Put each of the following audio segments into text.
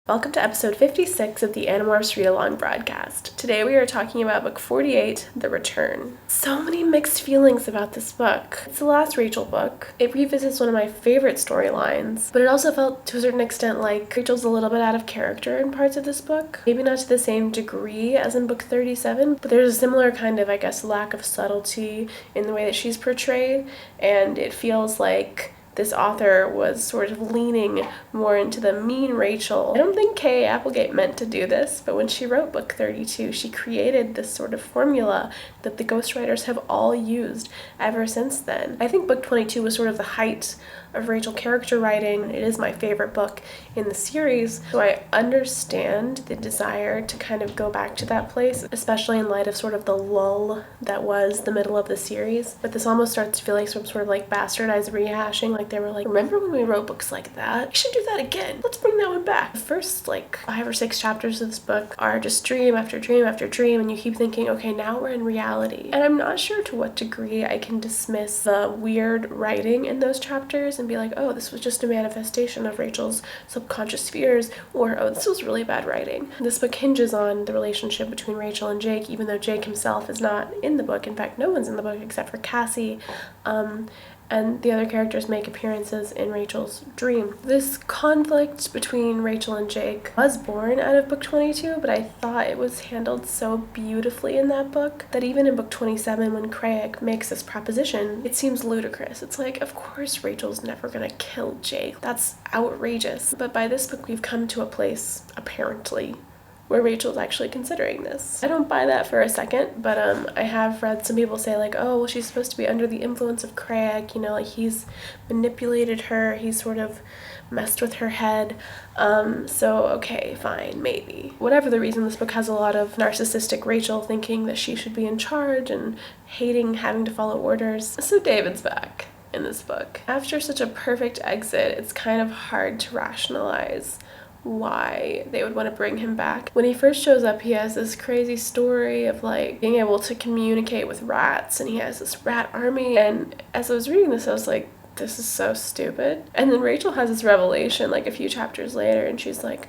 Welcome to episode 56 of the Animorphs read-along broadcast. Today we are talking about book 48, The Return. So many mixed feelings about this book. It's the last Rachel book. It revisits one of my favorite storylines, but it also felt to a certain extent like Rachel's a little bit out of character in parts of this book. Maybe not to the same degree as in book 37, but there's a similar kind of, lack of subtlety in the way that she's portrayed, and it feels like this author was sort of leaning more into the mean Rachel. I don't think K. Applegate meant to do this, but when she wrote book 32, she created this sort of formula that the ghostwriters have all used ever since then. I think book 22 was sort of the height of Rachel character writing. It is my favorite book in the series, so I understand the desire to kind of go back to that place, especially in light of sort of the lull that was the middle of the series. But this almost starts to feel like some sort of like bastardized rehashing, like they were like, remember when we wrote books like that? We should do that again. Let's bring that one back. The first 5 or 6 chapters of this book are just dream after dream after dream, and you keep thinking, okay, now we're in reality. And I'm not sure to what degree I can dismiss the weird writing in those chapters and be like, oh, this was just a manifestation of Rachel's subconscious fears, or oh, this was really bad writing. This book hinges on the relationship between Rachel and Jake, even though Jake himself is not in the book. In fact, no one's in the book except for Cassie. And the other characters make appearances in Rachel's dream. This conflict between Rachel and Jake was born out of book 22, but I thought it was handled so beautifully in that book that even in book 27, when Craig makes this proposition, it seems ludicrous. It's like, of course Rachel's never gonna kill Jake. That's outrageous. But by this book, we've come to a place, apparently, where Rachel's actually considering this. I don't buy that for a second, but I have read some people say oh, well, she's supposed to be under the influence of Craig, he's manipulated her, he's sort of messed with her head, so okay, fine, maybe. Whatever the reason, this book has a lot of narcissistic Rachel thinking that she should be in charge and hating having to follow orders. So David's back in this book. After such a perfect exit, it's kind of hard to rationalize why they would want to bring him back. When he first shows up, he has this crazy story of being able to communicate with rats, and he has this rat army, and as I was reading this, I was like, this is so stupid. And then Rachel has this revelation a few chapters later, and she's like,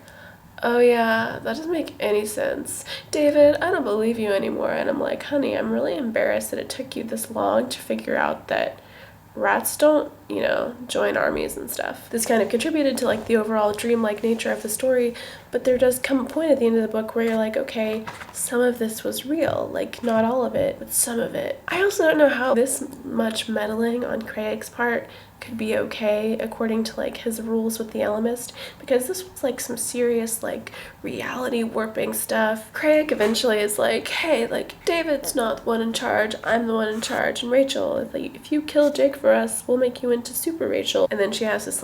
oh yeah, that doesn't make any sense. David, I don't believe you anymore. And I'm like, honey, I'm really embarrassed that it took you this long to figure out that rats don't, join armies and stuff. This kind of contributed to the overall dreamlike nature of the story, but there does come a point at the end of the book where you're like, okay, some of this was real, not all of it, but some of it. I also don't know how this much meddling on Craig's part could be okay according to his rules with the Elemist, because this was some serious reality warping stuff. Craig eventually is hey, David's not the one in charge, I'm the one in charge, and Rachel, if you kill Jake for us, we'll make you into Super Rachel. And then she has this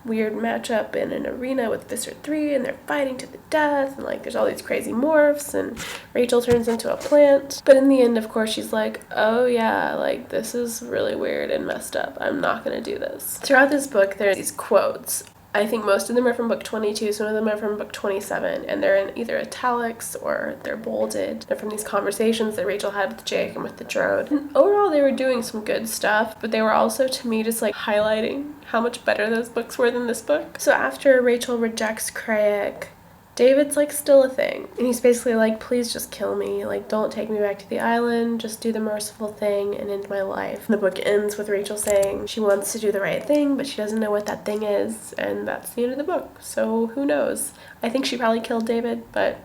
weird matchup in an arena with Visser 3, and they're fighting to the death, and there's all these crazy morphs, and Rachel turns into a plant. But in the end, of course, she's oh yeah, this is really weird and messed up, I'm not gonna do this. Throughout this book, there are these quotes. I think most of them are from book 22, some of them are from book 27, and they're in either italics or they're bolded. They're from these conversations that Rachel had with Jake and with the drone. And overall, they were doing some good stuff, but they were also, to me, just highlighting how much better those books were than this book. So after Rachel rejects Craig, David's still a thing, and he's basically please just kill me, don't take me back to the island, just do the merciful thing and end my life. The book ends with Rachel saying she wants to do the right thing, but she doesn't know what that thing is, and that's the end of the book, so who knows. I think she probably killed David, but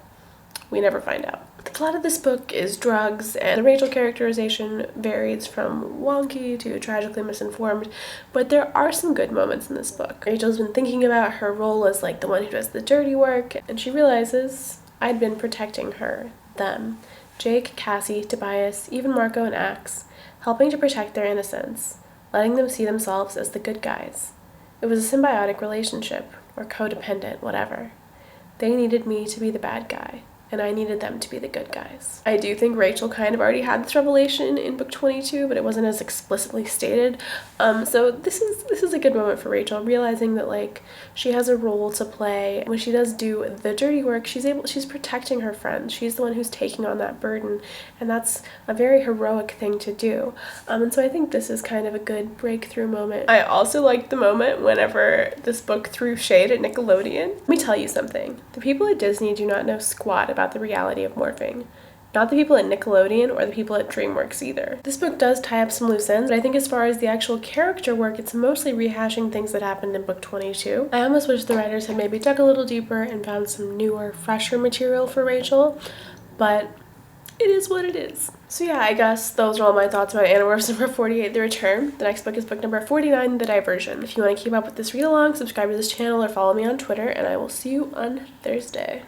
we never find out. The plot of this book is drugs, and the Rachel characterization varies from wonky to tragically misinformed, but there are some good moments in this book. Rachel's been thinking about her role as the one who does the dirty work, and she realizes I'd been protecting them. Jake, Cassie, Tobias, even Marco and Axe, helping to protect their innocence, letting them see themselves as the good guys. It was a symbiotic relationship, or codependent, whatever. They needed me to be the bad guy, and I needed them to be the good guys. I do think Rachel kind of already had this revelation in book 22, but it wasn't as explicitly stated. So this is a good moment for Rachel, realizing that like she has a role to play. When she does do the dirty work, she's protecting her friends. She's the one who's taking on that burden, and that's a very heroic thing to do. And so I think this is kind of a good breakthrough moment. I also liked the moment whenever this book threw shade at Nickelodeon. Let me tell you something. The people at Disney do not know squat about the reality of morphing. Not the people at Nickelodeon or the people at DreamWorks either. This book does tie up some loose ends, but I think as far as the actual character work, it's mostly rehashing things that happened in book 22. I almost wish the writers had maybe dug a little deeper and found some newer, fresher material for Rachel, but it is what it is. So yeah, I guess those are all my thoughts about Animorphs number 48, The Return. The next book is book number 49, The Diversion. If you want to keep up with this read along, subscribe to this channel or follow me on Twitter, and I will see you on Thursday.